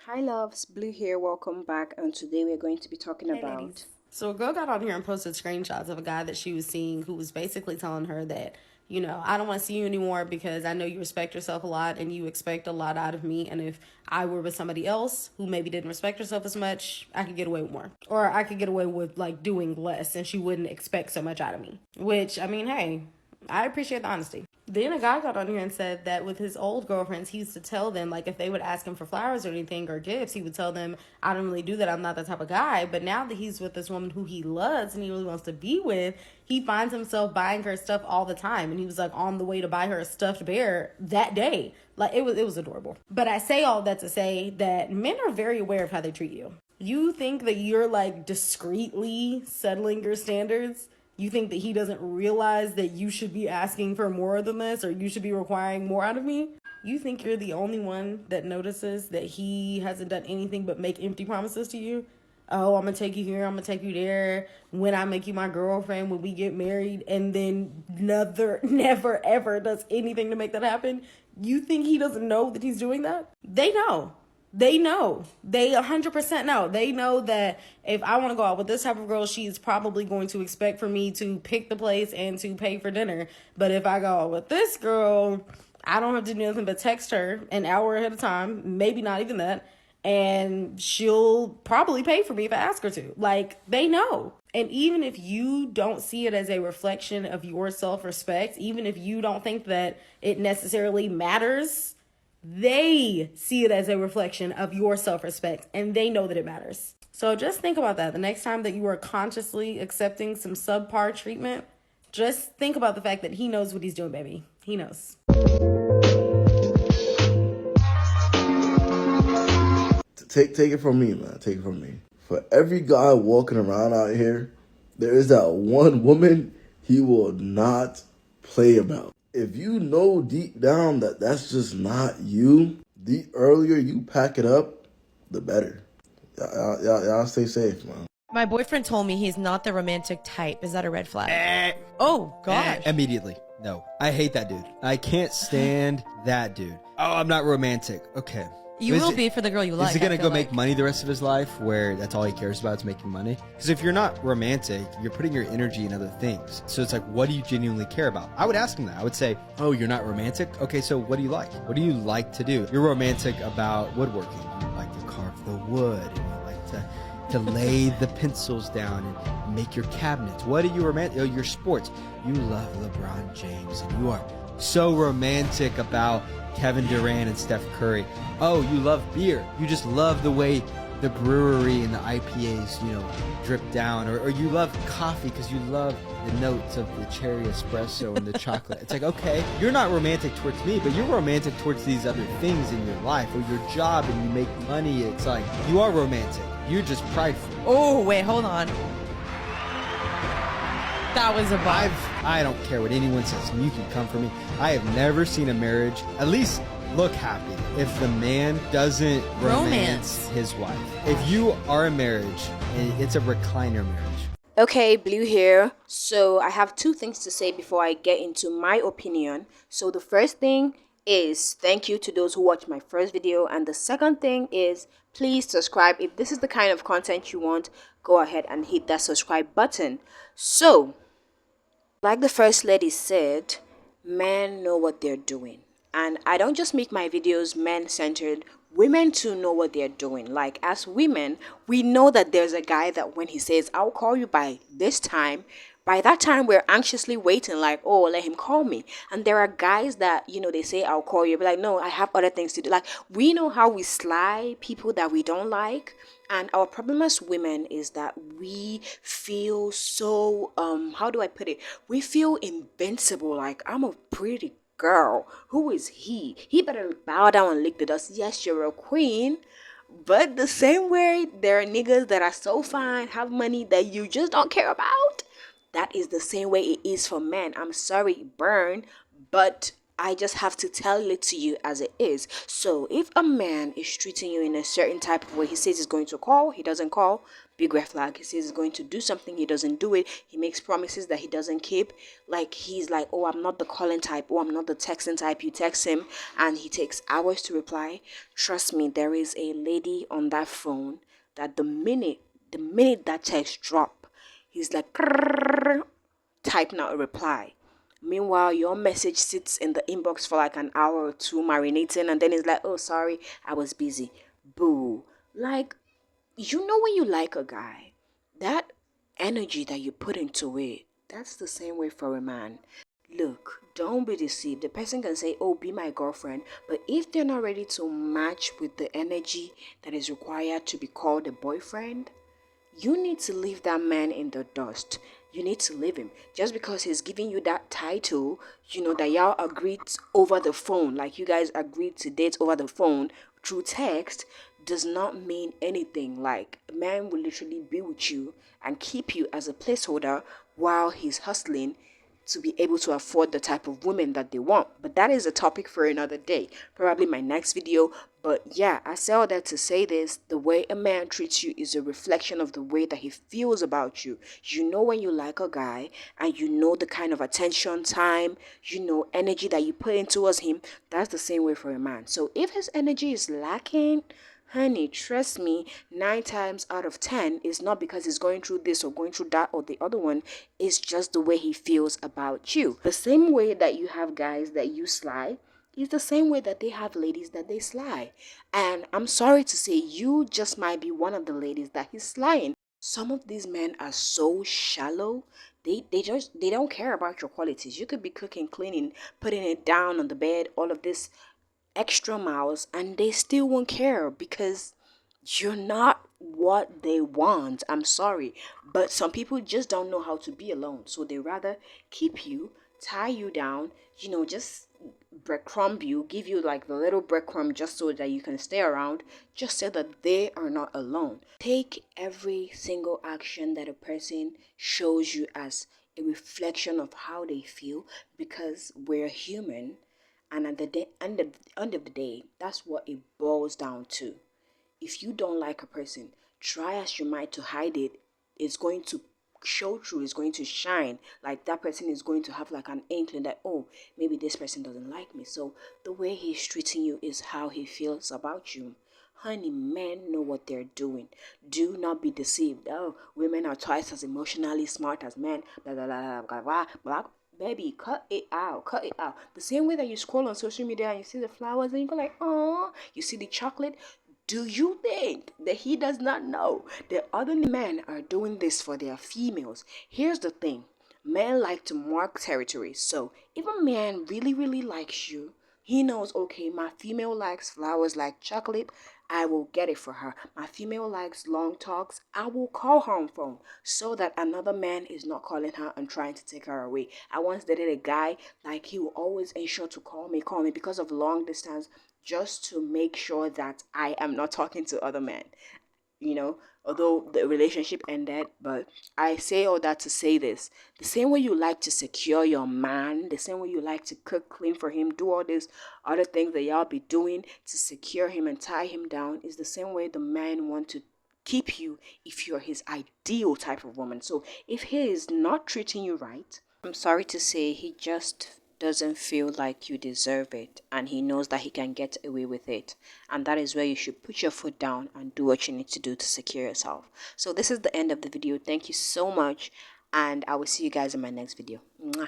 Hi loves, Blue here, welcome back, and today we're going to be talking Hey, about ladies. So a girl got on here and posted screenshots of a guy that she was seeing who was basically telling her that, I don't want to see you anymore because I know you respect yourself a lot and you expect a lot out of me. And if I were with somebody else who maybe didn't respect herself as much, I could get away with more. Or I could get away with like doing less and she wouldn't expect so much out of me. Which, I mean, hey, I appreciate the honesty. Then a guy got on here and said that with his old girlfriends, he used to tell them, like, if they would ask him for flowers or anything or gifts, he would tell them, I don't really do that. I'm not that type of guy. But now that he's with this woman who he loves and he really wants to be with, he finds himself buying her stuff all the time. And he was, like, on the way to buy her a stuffed bear that day. Like, it was adorable. But I say all that to say that men are very aware of how they treat you. You think that you're, like, discreetly settling your standards? You think that he doesn't realize that you should be asking for more than this or you should be requiring more out of me? You think you're the only one that notices that he hasn't done anything but make empty promises to you? Oh, I'm going to take you here, I'm going to take you there, when I make you my girlfriend, when we get married, and then never, ever does anything to make that happen? You think he doesn't know that he's doing that? They know. They know. They 100% know. They know that if I want to go out with this type of girl, she's probably going to expect for me to pick the place and to pay for dinner. But if I go out with this girl, I don't have to do nothing but text her an hour ahead of time, maybe not even that, and she'll probably pay for me if I ask her to. Like, they know. And even if you don't see it as a reflection of your self-respect, even if you don't think that it necessarily matters, they see it as a reflection of your self-respect and they know that it matters. So just think about that. The next time that you are consciously accepting some subpar treatment, just think about the fact that he knows what he's doing, baby. He knows. Take it from me, man. Take it from me. For every guy walking around out here, there is that one woman he will not play about. If you know deep down that that's just not you, the earlier you pack it up, the better. Y'all stay safe, man. My boyfriend told me he's not the romantic type. Is that a red flag? Oh, gosh. Immediately. No. I hate that dude. I can't stand that dude. Oh, I'm not romantic. Okay. You will be for the girl you like. Is he going to I feel go make money the rest of his life where that's all he cares about is making money? Because if you're not romantic, you're putting your energy in other things. So it's like, what do you genuinely care about? I would ask him that. I would say, oh, you're not romantic? Okay, so what do you like? What do you like to do? You're romantic about woodworking. You like to carve the wood. And you like to lay the pencils down and make your cabinets. What are you romantic? Oh, your sports. You love LeBron James and you are so romantic about Kevin Durant and Steph Curry. Oh, you love beer. You just love the way the brewery and the IPAs, drip down. Or you love coffee because you love the notes of the cherry espresso and the chocolate. It's like, okay, you're not romantic towards me, but you're romantic towards these other things in your life or your job and you make money. It's like, you are romantic. You're just prideful. Oh, wait, hold on. That was a vibe. I don't care what anyone says. You can come for me. I have never seen a marriage at least look happy if the man doesn't romance his wife. If you are a marriage, it's a recliner marriage. Okay, Blue here. So I have two things to say before I get into my opinion. So the first thing is thank you to those who watched my first video, and the second thing is please subscribe. If this is the kind of content you want, go ahead and hit that subscribe button. So like the first lady said, men know what they're doing. And I don't just make my videos men-centered. Women too know what they're doing. Like, as women, we know that there's a guy that when he says, I'll call you by this time, by that time we're anxiously waiting, like, oh, let him call me. And there are guys that, they say, I'll call you. But like, no, I have other things to do. Like, we know how we slide people that we don't like. And our problem as women is that we feel so, how do I put it? We feel invincible. Like, I'm a pretty girl. Who is he? He better bow down and lick the dust. Yes, you're a queen. But the same way there are niggas that are so fine, have money that you just don't care about. That is the same way it is for men. I'm sorry, burn. But I just have to tell it to you as it is. So if a man is treating you in a certain type of way, he says he's going to call, he doesn't call, big red flag. He says he's going to do something, he doesn't do it. He makes promises that he doesn't keep. Like he's like, oh, I'm not the calling type, oh, I'm not the texting type. You text him and he takes hours to reply. Trust me, there is a lady on that phone that the minute that text drop, he's like, type now a reply. Meanwhile, your message sits in the inbox for like an hour or two marinating, and then it's like, oh, sorry, I was busy. Boo. Like, you know, when you like a guy, that energy that you put into it, that's the same way for a man. Look, don't be deceived. The person can say, oh, be my girlfriend, but if they're not ready to match with the energy that is required to be called a boyfriend, you need to leave that man in the dust. You need to leave him. Just because he's giving you that title, that y'all agreed over the phone, like you guys agreed to date over the phone through text, does not mean anything. Like, a man will literally be with you and keep you as a placeholder while he's hustling to be able to afford the type of women that they want. But that is a topic for another day, probably my next video. But yeah, I say all that to say this: the way a man treats you is a reflection of the way that he feels about you. You know, when you like a guy and you know the kind of attention, time, energy that you put in towards him, that's the same way for a man. So if his energy is lacking, honey, trust me, 9 times out of 10 is not because he's going through this or going through that or the other one. It's just the way he feels about you. The same way that you have guys that you sly is the same way that they have ladies that they sly. And I'm sorry to say, you just might be one of the ladies that he's slying. Some of these men are so shallow. They don't care about your qualities. You could be cooking, cleaning, putting it down on the bed, all of this extra miles, and they still won't care because you're not what they want. I'm sorry, but some people just don't know how to be alone, so they rather keep you, tie you down, just breadcrumb you, give you like the little breadcrumb just so that you can stay around, just so that they are not alone. Take every single action that a person shows you as a reflection of how they feel, because we're human. And at the end of the day, that's what it boils down to. If you don't like a person, try as you might to hide it, it's going to show through, it's going to shine. Like, that person is going to have like an inkling that, oh, maybe this person doesn't like me. So the way he's treating you is how he feels about you. Honey, men know what they're doing. Do not be deceived. Oh, women are twice as emotionally smart as men. Blah, blah, blah, blah, blah, blah. Baby, cut it out, cut it out. The same way that you scroll on social media and you see the flowers and you go like, oh, you see the chocolate. Do you think that he does not know that other men are doing this for their females? Here's the thing. Men like to mark territory. So if a man really, really likes you, he knows, okay, my female likes flowers like chocolate, I will get it for her. My female likes long talks, I will call her on phone so that another man is not calling her and trying to take her away. I once dated a guy, like, he will always ensure to call me because of long distance, just to make sure that I am not talking to other men. Although the relationship ended, but I say all that to say this: the same way you like to secure your man, the same way you like to cook, clean for him, do all these other things that y'all be doing to secure him and tie him down, is the same way the man want to keep you if you're his ideal type of woman. So if he is not treating you right, I'm sorry to say, he just doesn't feel like you deserve it, and he knows that he can get away with it. And that is where you should put your foot down and do what you need to do to secure yourself. So this is the end of the video. Thank you so much, and I will see you guys in my next video. Mwah.